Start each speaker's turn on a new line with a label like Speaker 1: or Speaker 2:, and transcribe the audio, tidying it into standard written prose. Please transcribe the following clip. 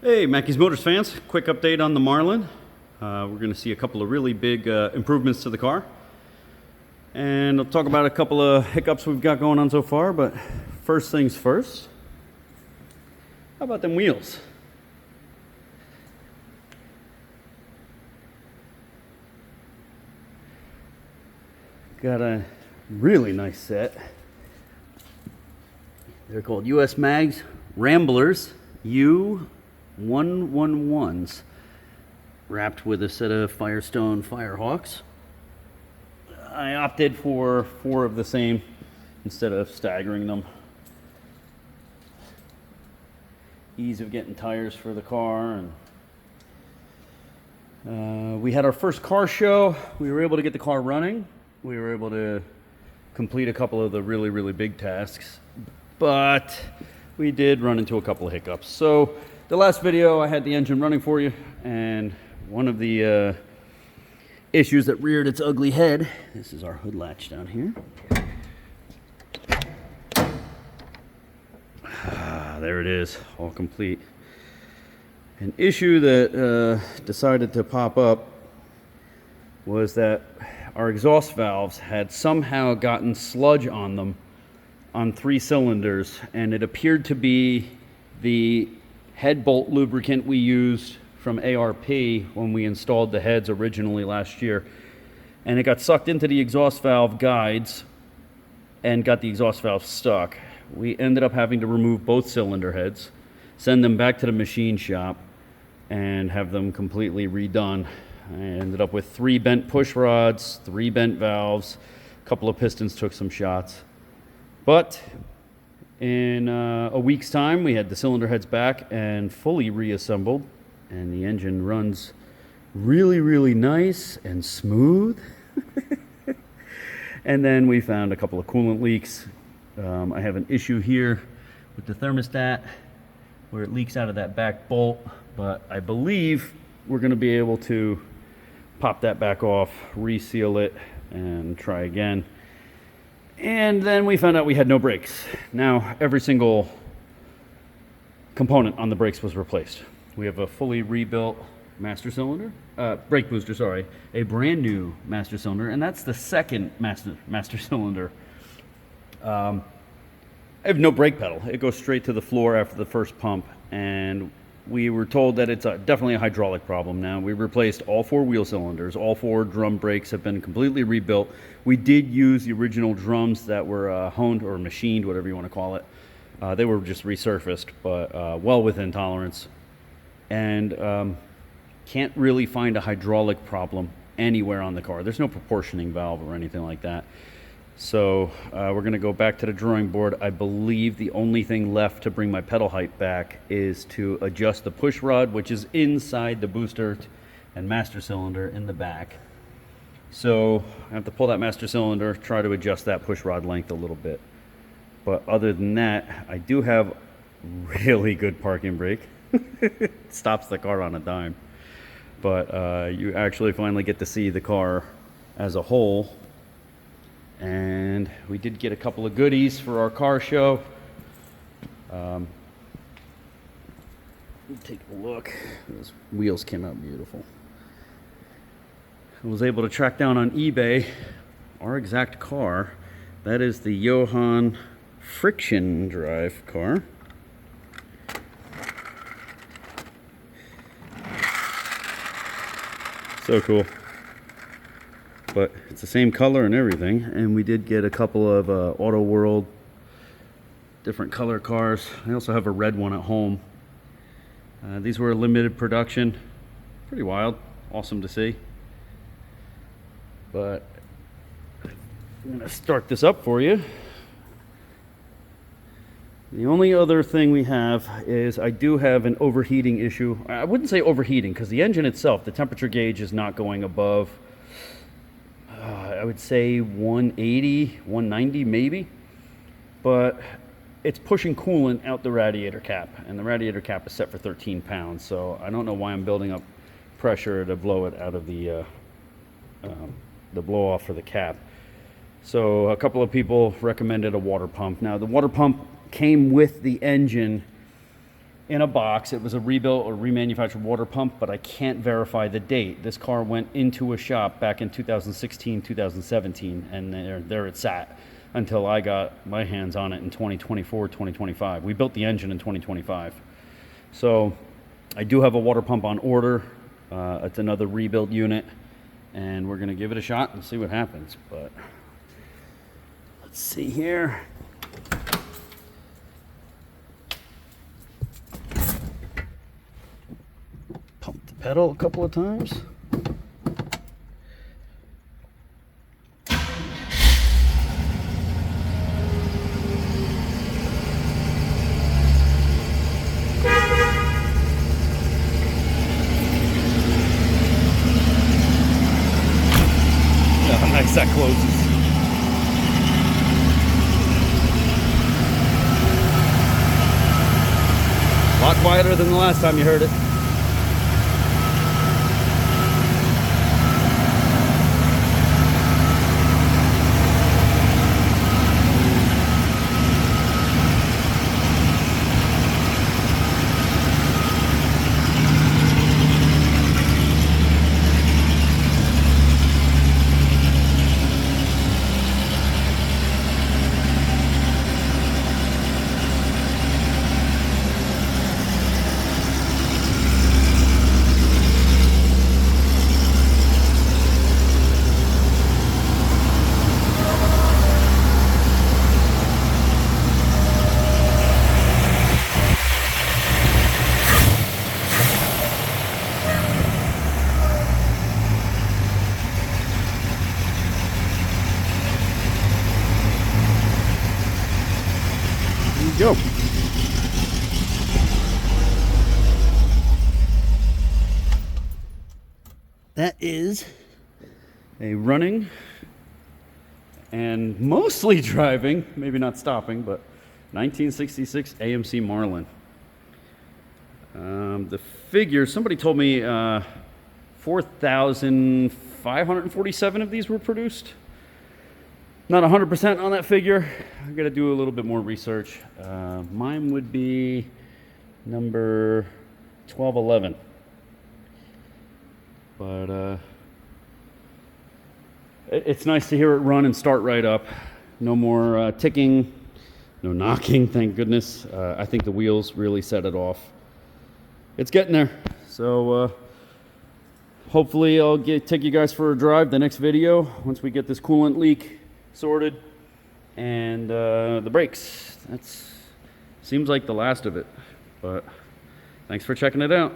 Speaker 1: Hey, Mackey's Motors fans, quick update on the Marlin. We're going to see a couple of really big improvements to the car. And I'll talk about a couple of hiccups we've got going on so far, but first things first. How about them wheels? Got a really nice set. They're called US Mags Ramblers U111s, wrapped with a set of Firestone Firehawks. I opted for 4 of the same instead of staggering them. Ease of getting tires for the car, and we had our first car show. We were able to get the car running. We were able to complete a couple of the really big tasks, but we did run into a couple of hiccups. So the last video I had the engine running for you, and one of the issues that reared its ugly head, this is our hood latch down here. There it is, all complete. An issue that decided to pop up was that our exhaust valves had somehow gotten sludge on them on 3 cylinders, and it appeared to be the head bolt lubricant we used from ARP when we installed the heads originally last year, and it got sucked into the exhaust valve guides and got the exhaust valve stuck. We ended up having to remove both cylinder heads, send them back to the machine shop, and have them completely redone. I ended up with 3 bent push rods, 3 bent valves, a couple of pistons took some shots. But in a week's time, we had the cylinder heads back and fully reassembled, and the engine runs really nice and smooth. And then we found a couple of coolant leaks. I have an issue here with the thermostat where it leaks out of that back bolt, but I believe we're going to be able to pop that back off, reseal it, and try again. And then we found out we had no brakes. Now every single component on the brakes was replaced. We have a fully rebuilt master cylinder, brake booster, sorry, a brand new master cylinder, and that's the second master cylinder. I have no brake pedal. It goes straight to the floor after the first pump, and we were told that it's definitely a hydraulic problem now. We replaced all 4 wheel cylinders. All 4 drum brakes have been completely rebuilt. We did use the original drums that were honed or machined, whatever you want to call it. They were just resurfaced, but well within tolerance. And can't really find a hydraulic problem anywhere on the car. There's no proportioning valve or anything like that. So we're going to go back to the drawing board. I believe the only thing left to bring my pedal height back is to adjust the push rod, which is inside the booster and master cylinder in the back. So I have to pull that master cylinder, try to adjust that push rod length a little bit. But other than that, I do have really good parking brake. It stops the car on a dime. But you actually finally get to see the car as a whole. And we did get a couple of goodies for our car show. Take a look. Those wheels came out beautiful. I was able to track down on eBay our exact car. That is the Johan friction drive car. So cool. But it's the same color and everything, and we did get a couple of Auto World different color cars. I also have a red one at home. These were a limited production. Pretty wild, awesome to see. But I'm gonna start this up for you. The only other thing we have is I do have an overheating issue. I wouldn't say overheating because the engine itself, the temperature gauge is not going above I would say 180, 190 maybe, but it's pushing coolant out the radiator cap, and the radiator cap is set for 13 pounds, so I don't know why I'm building up pressure to blow it out of the blow off for the cap. So a couple of people recommended a water pump. Now the water pump came with the engine in a box. It was a rebuilt or remanufactured water pump, but I can't verify the date. This car went into a shop back in 2016, 2017, and there it sat until I got my hands on it in 2024, 2025. We built the engine in 2025. So I do have a water pump on order. It's another rebuild unit, and we're gonna give it a shot and see what happens. But let's see here. Pump the pedal a couple of times. Nice, that closes. A lot quieter than the last time you heard it. Go. That is a running and mostly driving, maybe not stopping, but 1966 AMC Marlin. The figure, somebody told me 4,547 of these were produced. Not 100% on that figure. I gotta do a little bit more research. Mine would be number 1211. But it's nice to hear it run and start right up. No more ticking, no knocking, thank goodness. I think the wheels really set it off. It's getting there. So hopefully I'll take you guys for a drive the next video once we get this coolant leak sorted, and the brakes. That seems like the last of it, but thanks for checking it out.